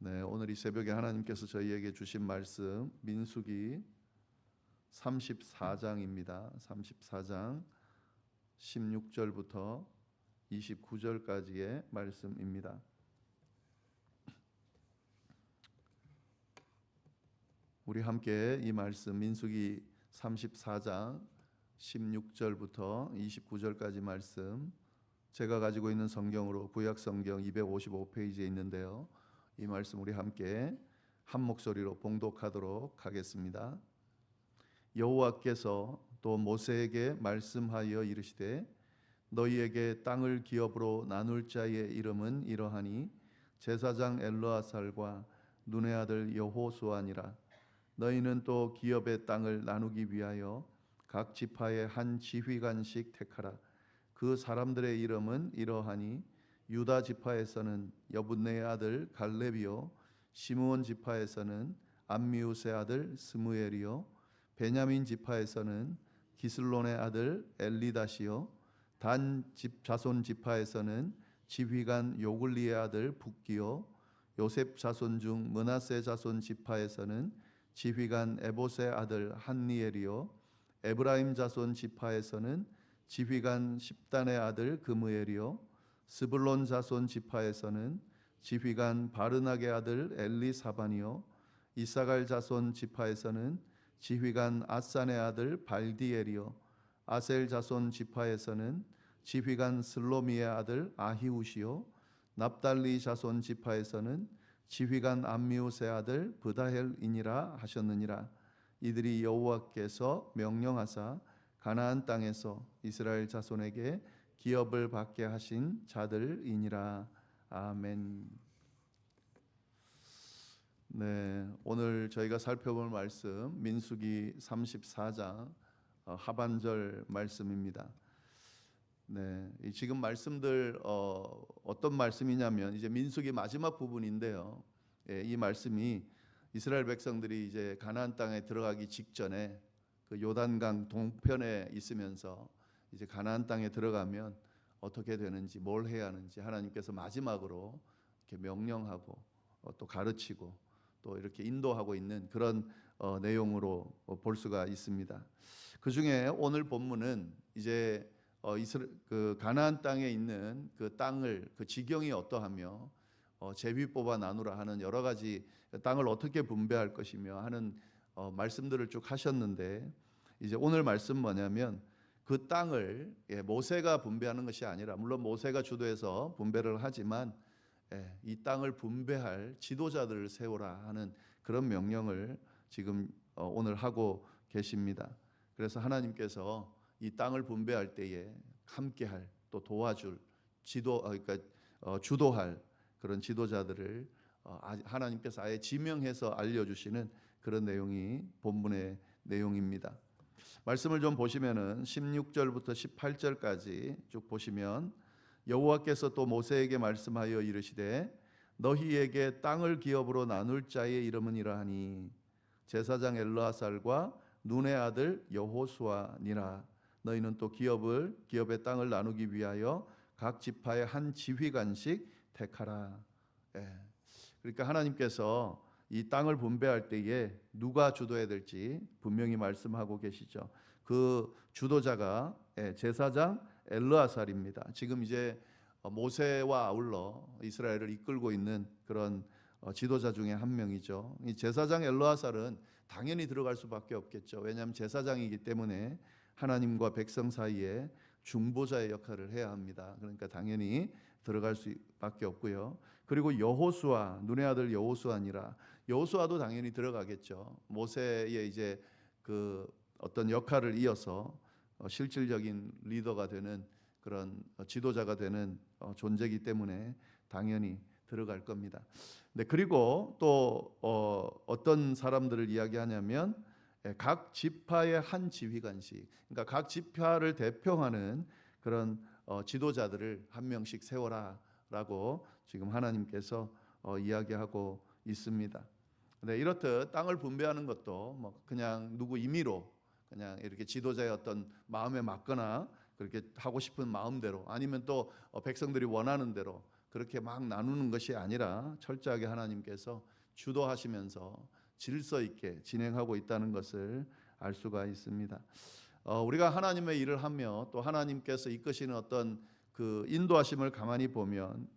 네, 오늘 이 새벽에 하나님께서 저희에게 주신 말씀 민수기 34장입니다. 34장 16절부터 29절까지의 말씀입니다. 우리 함께 이 말씀 민수기 34장 16절부터 29절까지 말씀, 제가 가지고 있는 성경으로 구약 성경 255페이지에 있는데요. 이 말씀 우리 함께 한 목소리로 봉독하도록 하겠습니다. 여호와께서 또 모세에게 말씀하여 이르시되 너희에게 땅을 기업으로 나눌 자의 이름은 이러하니 제사장 엘르아살과 눈의 아들 여호수아니라. 너희는 또 기업의 땅을 나누기 위하여 각 지파의 한 지휘관씩 택하라. 그 사람들의 이름은 이러하니 유다 지파에서는 여분네의 아들 갈렙이요, 시므온 지파에서는 암미우스의 아들 스무엘이요, 베냐민 지파에서는 기슬론의 아들 엘리다시요, 단 자손 지파에서는 지휘관 요글리의 아들 북기요, 요셉 자손 중 므낫세 자손 지파에서는 지휘관 에봇의 아들 한니엘이요, 에브라임 자손 지파에서는 지휘관 십단의 아들 그무엘이요, 스불론 자손 지파에서는 지휘관 바르낙의 아들 엘리사반이요, 이사갈 자손 지파에서는 지휘관 아산의 아들 발디엘이요, 아셀 자손 지파에서는 지휘관 슬로미의 아들 아히우시요, 납달리 자손 지파에서는 지휘관 암미우스의 아들 브다헬이니라 하셨느니라. 이들이 여호와께서 명령하사 가나안 땅에서 이스라엘 자손에게 기업을 받게 하신 자들이니라. 아멘. 네, 오늘 저희가 살펴볼 말씀 민수기 34장 하반절 말씀입니다. 네, 지금 말씀들 어떤 말씀이냐면 이제 민수기 마지막 부분인데요. 이 말씀이 이스라엘 백성들이 이제 가나안 땅에 들어가기 직전에 그 요단강 동편에 있으면서 이제 가나안 땅에 들어가면 어떻게 되는지, 뭘 해야 하는지 하나님께서 마지막으로 이렇게 명령하고 또 가르치고 또 이렇게 인도하고 있는 그런 내용으로 볼 수가 있습니다. 그 중에 오늘 본문은 이제 그 가나안 땅에 있는 그 땅을, 그 지경이 어떠하며 제비 뽑아 나누라 하는 여러 가지 땅을 어떻게 분배할 것이며 하는 말씀들을 쭉 하셨는데, 이제 오늘 말씀 뭐냐면 그 땅을 모세가 분배하는 것이 아니라, 물론 모세가 주도해서 분배를 하지만 이 땅을 분배할 지도자들을 세우라 하는 그런 명령을 지금 오늘 하고 계십니다. 그래서 하나님께서 이 땅을 분배할 때에 함께할, 또 도와줄 그러니까 주도할 그런 지도자들을 하나님께서 아예 지명해서 알려주시는 그런 내용이 본문의 내용입니다. 말씀을 좀 보시면은 16절부터 18절까지 쭉 보시면 여호와께서 또 모세에게 말씀하여 이르시되 너희에게 땅을 기업으로 나눌 자의 이름은 이러하니 제사장 엘르아살과 눈의 아들 여호수아니라. 너희는 또 기업의 땅을 나누기 위하여 각 지파의 한 지휘관씩 택하라. 그러니까 하나님께서 이 땅을 분배할 때에 누가 주도해야 될지 분명히 말씀하고 계시죠. 그 주도자가 제사장 엘르아살입니다. 지금 이제 모세와 아울러 이스라엘을 이끌고 있는 그런 지도자 중에 한 명이죠. 이 제사장 엘르아살은 당연히 들어갈 수밖에 없겠죠. 왜냐하면 제사장이기 때문에 하나님과 백성 사이에 중보자의 역할을 해야 합니다. 그러니까 당연히 들어갈 수밖에 없고요. 그리고 여호수아, 눈의 아들 여호수아니라. 여호수아도 당연히 들어가겠죠. 모세의 이제 그 어떤 역할을 이어서 실질적인 리더가 되는 그런 지도자가 되는 존재이기 때문에 당연히 들어갈 겁니다. 네, 그리고 또 어떤 사람들을 이야기하냐면 각 지파의 한 지휘관씩, 그러니까 각 지파를 대표하는 그런 지도자들을 한 명씩 세워라라고 지금 하나님께서 이야기하고 있습니다. 네, 이렇듯 땅을 분배하는 것도 뭐 그냥 누구 임의로 그냥 이렇게 지도자의 어떤 마음에 맞거나 그렇게 하고 싶은 마음대로, 아니면 또 백성들이 원하는 대로 그렇게 막 나누는 것이 아니라 철저하게 하나님께서 주도하시면서 질서 있게 진행하고 있다는 것을 알 수가 있습니다. 우리가 하나님의 일을 하며 또 하나님께서 이끄시는 어떤 그 인도하심을 가만히 보면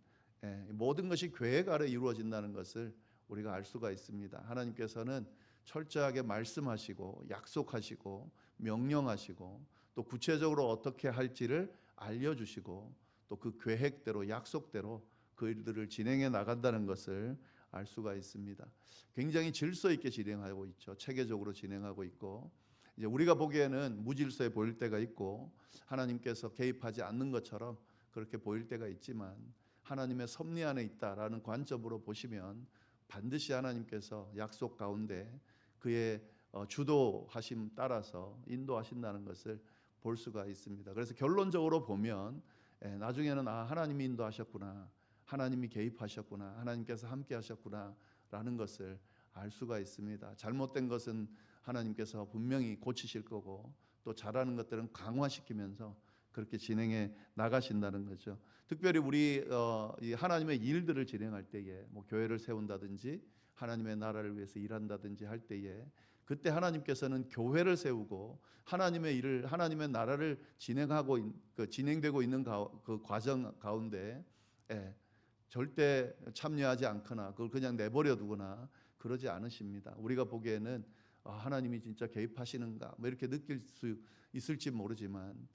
모든 것이 계획 아래 이루어진다는 것을 우리가 알 수가 있습니다. 하나님께서는 철저하게 말씀하시고 약속하시고 명령하시고 또 구체적으로 어떻게 할지를 알려주시고 또 그 계획대로 약속대로 그 일들을 진행해 나간다는 것을 알 수가 있습니다. 굉장히 질서 있게 진행하고 있죠. 체계적으로 진행하고 있고, 이제 우리가 보기에는 무질서해 보일 때가 있고 하나님께서 개입하지 않는 것처럼 그렇게 보일 때가 있지만 하나님의 섭리 안에 있다라는 관점으로 보시면 반드시 하나님께서 약속 가운데 그의 주도하심 따라서 인도하신다는 것을 볼 수가 있습니다. 그래서 결론적으로 보면 나중에는 하나님이 인도하셨구나, 하나님이 개입하셨구나, 하나님께서 함께 하셨구나 라는 것을 알 수가 있습니다. 잘못된 것은 하나님께서 분명히 고치실 거고 또 잘하는 것들은 강화시키면서 그렇게 진행해 나가신다는 거죠. 특별히 우리 이 하나님의 일들을 진행할 때에 뭐 교회를 세운다든지 하나님의 나라를 위해서 일한다든지 할 때에 그때 하나님께서는 교회를 세우고 하나님의 일을, 하나님의 나라를 진행하고 진행되고 있는 그 과정 가운데 절대 참여하지 않거나 그걸 그냥 내버려 두거나 그러지 않으십니다. 우리가 보기에는 하나님이 진짜 개입하시는가 뭐 이렇게 느낄 수 있을지 모르지만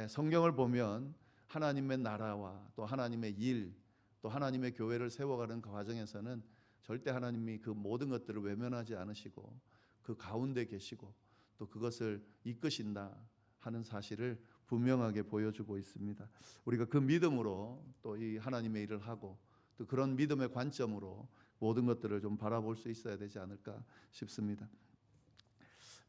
성경을 보면 하나님의 나라와 또 하나님의 일, 또 하나님의 교회를 세워가는 그 과정에서는 절대 하나님이 그 모든 것들을 외면하지 않으시고 그 가운데 계시고 또 그것을 이끄신다 하는 사실을 분명하게 보여주고 있습니다. 우리가 그 믿음으로 또 이 하나님의 일을 하고 또 그런 믿음의 관점으로 모든 것들을 좀 바라볼 수 있어야 되지 않을까 싶습니다.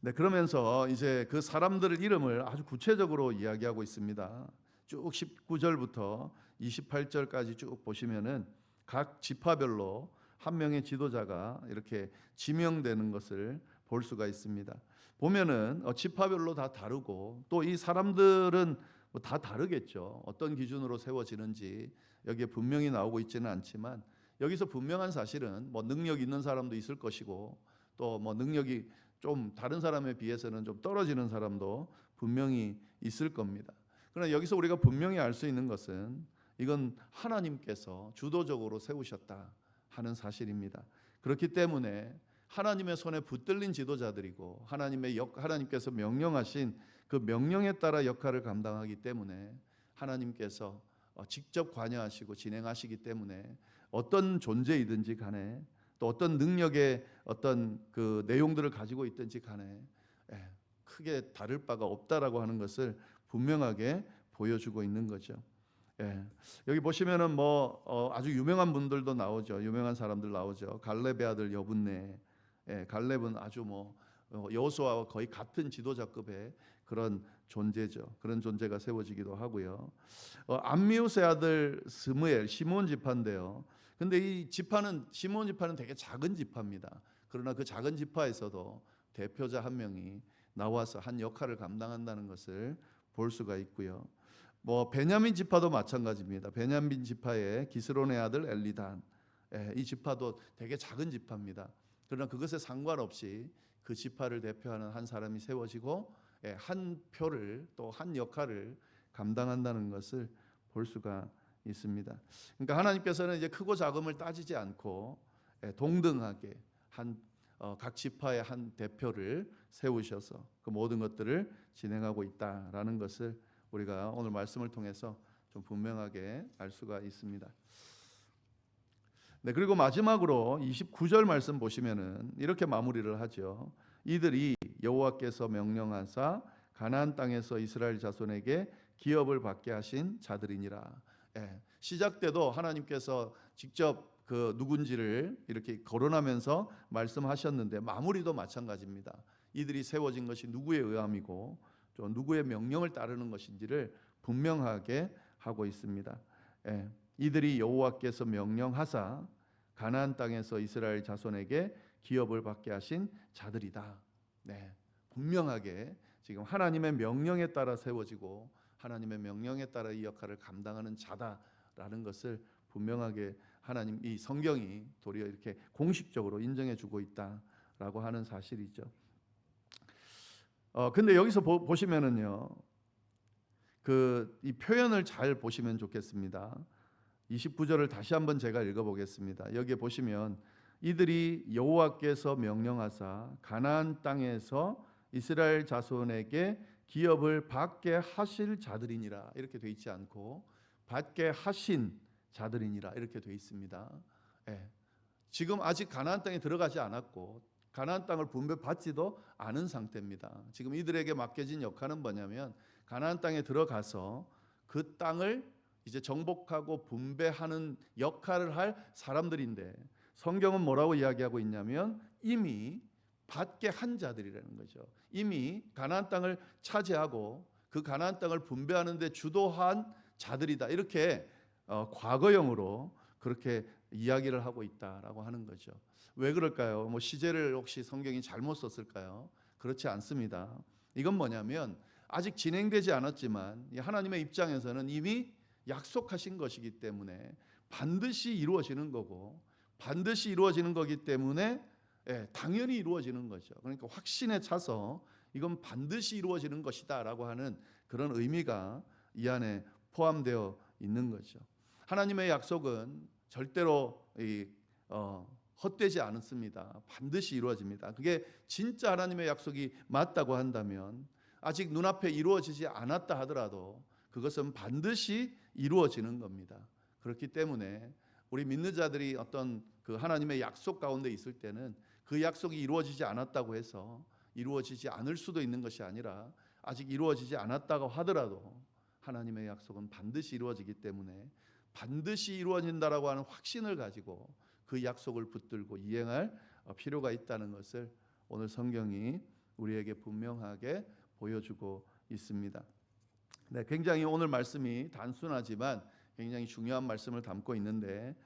네, 그러면서 이제 그 사람들의 이름을 아주 구체적으로 이야기하고 있습니다. 쭉 19절부터 28절까지 쭉 보시면은 각 지파별로 한 명의 지도자가 이렇게 지명되는 것을 볼 수가 있습니다. 보면은 지파별로 다 다르고 또 이 사람들은 다 다르겠죠. 어떤 기준으로 세워지는지 여기에 분명히 나오고 있지는 않지만 여기서 분명한 사실은 뭐 능력 있는 사람도 있을 것이고 또 뭐 능력이 좀 다른 사람에 비해서는 좀 떨어지는 사람도 분명히 있을 겁니다. 그러나 여기서 우리가 분명히 알 수 있는 것은 이건 하나님께서 주도적으로 세우셨다 하는 사실입니다. 그렇기 때문에 하나님의 손에 붙들린 지도자들이고 하나님께서 명령하신 그 명령에 따라 역할을 감당하기 때문에 하나님께서 직접 관여하시고 진행하시기 때문에 어떤 존재이든지 간에 또 어떤 능력의 어떤 그 내용들을 가지고 있든지 간에 크게 다를 바가 없다라고 하는 것을 분명하게 보여주고 있는 거죠. 여기 보시면은 뭐 아주 유명한 분들도 나오죠. 유명한 사람들 나오죠. 갈렙의 아들 여분네. 갈렙은 아주 뭐 여호수아와 거의 같은 지도자급의 그런 존재죠. 그런 존재가 세워지기도 하고요. 암미우스의 아들 스무엘, 시몬 지파인데요. 근데 이 지파는 시몬 지파는 되게 작은 지파입니다. 그러나 그 작은 지파에서도 대표자 한 명이 나와서 한 역할을 감당한다는 것을 볼 수가 있고요. 뭐 베냐민 지파도 마찬가지입니다. 베냐민 지파의 기스론의 아들 엘리단, 이 지파도 되게 작은 지파입니다. 그러나 그것에 상관없이 그 지파를 대표하는 한 사람이 세워지고 한 표를 또 한 역할을 감당한다는 것을 볼 수가 있습니다. 그러니까 하나님께서는 이제 크고 작음을 따지지 않고 동등하게 각 지파의 한 대표를 세우셔서 그 모든 것들을 진행하고 있다라는 것을 우리가 오늘 말씀을 통해서 좀 분명하게 알 수가 있습니다. 네, 그리고 마지막으로 29절 말씀 보시면은 이렇게 마무리를 하죠. 이들이 여호와께서 명령하사 가나안 땅에서 이스라엘 자손에게 기업을 받게 하신 자들이니라. 시작 때도 하나님께서 직접 그 누군지를 이렇게 거론하면서 말씀하셨는데 마무리도 마찬가지입니다. 이들이 세워진 것이 누구에 의함이고 또 누구의 명령을 따르는 것인지를 분명하게 하고 있습니다. 이들이 여호와께서 명령하사 가나안 땅에서 이스라엘 자손에게 기업을 받게 하신 자들이다. 분명하게 지금 하나님의 명령에 따라 세워지고 하나님의 명령에 따라 이 역할을 감당하는 자다라는 것을 분명하게 하나님 이 성경이 도리어 이렇게 공식적으로 인정해주고 있다라고 하는 사실이죠. 근데 여기서 보시면은요, 이 표현을 잘 보시면 좋겠습니다. 29절을 다시 한번 제가 읽어보겠습니다. 여기에 보시면 이들이 여호와께서 명령하사 가나안 땅에서 이스라엘 자손에게 기업을 받게 하실 자들이니라 이렇게 돼 있지 않고 받게 하신 자들이니라 이렇게 돼 있습니다. 예. 지금 아직 가나안 땅에 들어가지 않았고 가나안 땅을 분배받지도 않은 상태입니다. 지금 이들에게 맡겨진 역할은 뭐냐면 가나안 땅에 들어가서 그 땅을 이제 정복하고 분배하는 역할을 할 사람들인데 성경은 뭐라고 이야기하고 있냐면 이미 받게 한 자들이라는 거죠. 이미 가나안 땅을 차지하고 그 가나안 땅을 분배하는 데 주도한 자들이다. 이렇게 과거형으로 그렇게 이야기를 하고 있다라고 하는 거죠. 왜 그럴까요? 뭐 시제를 혹시 성경이 잘못 썼을까요? 그렇지 않습니다. 이건 뭐냐면 아직 진행되지 않았지만 하나님의 입장에서는 이미 약속하신 것이기 때문에 반드시 이루어지는 거고 반드시 이루어지는 거기 때문에 당연히 이루어지는 거죠. 그러니까 확신에 차서 이건 반드시 이루어지는 것이다라고 하는 그런 의미가 이 안에 포함되어 있는 거죠. 하나님의 약속은 절대로 헛되지 않습니다. 반드시 이루어집니다. 그게 진짜 하나님의 약속이 맞다고 한다면 아직 눈앞에 이루어지지 않았다 하더라도 그것은 반드시 이루어지는 겁니다. 그렇기 때문에 우리 믿는 자들이 어떤 그 하나님의 약속 가운데 있을 때는 그 약속이 이루어지지 않았다고 해서 이루어지지 않을 수도 있는 것이 아니라 아직 이루어지지 않았다고 하더라도 하나님의 약속은 반드시 이루어지기 때문에 반드시 이루어진다라고 하는 확신을 가지고 그 약속을 붙들고 이행할 필요가 있다는 것을 오늘 성경이 우리에게 분명하게 보여주고 있습니다. 네, 굉장히 오늘 말씀이 단순하지만 굉장히 중요한 말씀을 담고 있는데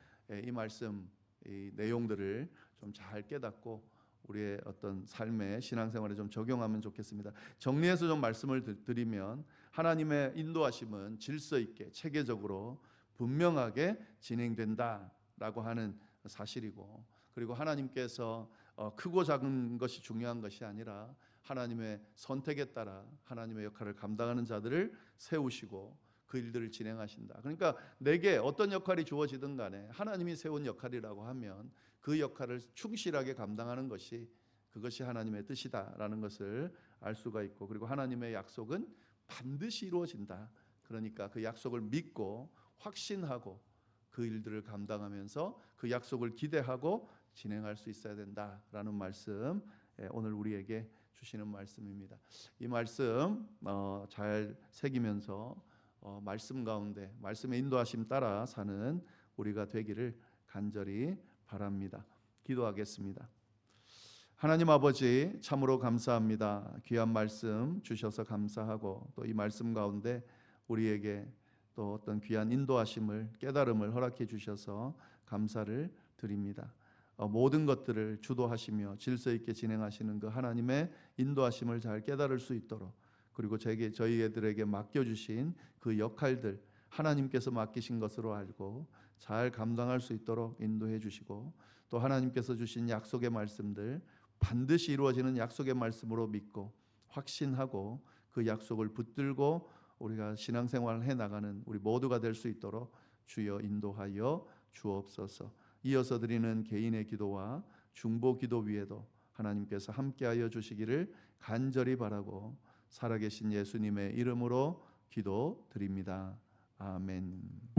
이 말씀, 이 내용들을 좀 잘 깨닫고 우리의 어떤 삶의 신앙생활에 좀 적용하면 좋겠습니다. 정리해서 좀 말씀을 드리면 하나님의 인도하심은 질서 있게 체계적으로 분명하게 진행된다라고 하는 사실이고, 그리고 하나님께서 크고 작은 것이 중요한 것이 아니라 하나님의 선택에 따라 하나님의 역할을 감당하는 자들을 세우시고 그 일들을 진행하신다. 그러니까 내게 어떤 역할이 주어지든 간에 하나님이 세운 역할이라고 하면 그 역할을 충실하게 감당하는 것이 그것이 하나님의 뜻이다라는 것을 알 수가 있고, 그리고 하나님의 약속은 반드시 이루어진다. 그러니까 그 약속을 믿고 확신하고 그 일들을 감당하면서 그 약속을 기대하고 진행할 수 있어야 된다라는 말씀, 오늘 우리에게 주시는 말씀입니다. 이 말씀 잘 새기면서 말씀 가운데 말씀의 인도하심 따라 사는 우리가 되기를 간절히 바랍니다. 기도하겠습니다. 하나님 아버지, 참으로 감사합니다. 귀한 말씀 주셔서 감사하고 또 이 말씀 가운데 우리에게 또 어떤 귀한 인도하심을, 깨달음을 허락해 주셔서 감사를 드립니다. 모든 것들을 주도하시며 질서 있게 진행하시는 그 하나님의 인도하심을 잘 깨달을 수 있도록, 그리고 저희들에게 맡겨주신 그 역할들 하나님께서 맡기신 것으로 알고 잘 감당할 수 있도록 인도해 주시고, 또 하나님께서 주신 약속의 말씀들 반드시 이루어지는 약속의 말씀으로 믿고 확신하고 그 약속을 붙들고 우리가 신앙생활을 해나가는 우리 모두가 될 수 있도록 주여 인도하여 주옵소서. 이어서 드리는 개인의 기도와 중보 기도 위에도 하나님께서 함께하여 주시기를 간절히 바라고 살아계신 예수님의 이름으로 기도드립니다. 아멘.